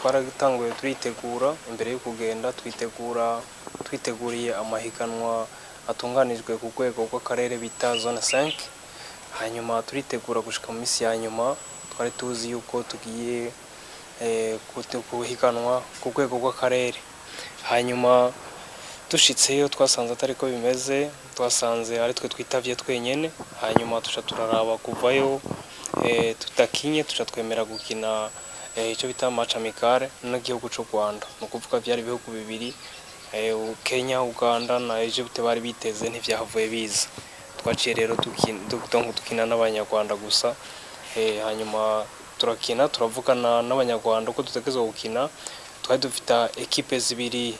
twaratanguye turitegura imbere yo kugenda twiteguriye amahiganwa atunganijwe ku rwego rw'akarere bita zone 5 hanyuma turitegura gushika mu minsi ya nyuma twari tuzi yuko tugiye kuhiganwa ku rwego rw'akarere hanyuma dushitseyo twasanze atari ko bimeze twasanze ari twe twitavye twenyene hanyuma tuca turaraba kuvayo tutakinye tuca twemera gukina icyo bita match amicale n'igihugu cy'u Rwanda no kuvuga byari bihugu bibiri Kenya Uganda na Egypt bari biteze ntivyahavuye biza twaciye rero dukina n'abanyarwanda gusa hanyuma turakina turavugana n'abanyarwanda uko dutegerezwa gukina twari dufite equipe zibiri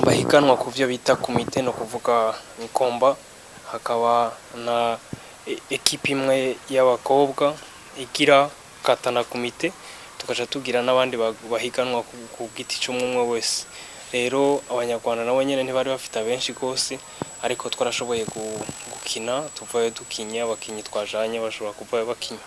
bahiganwa ku byo bita komite no kuvuga inkomba hakaba na equipe imwe y'abakobwa igira katana komite tukaja tugira n'abandi bahiganwa ku giti cy'umwe wese rero abanyarwanda nabo nyene ntibari bafite benshi gose ariko twarashoboye gukina tuvayo dukinya abakinyi twajanye bashobora kuvayo bakinya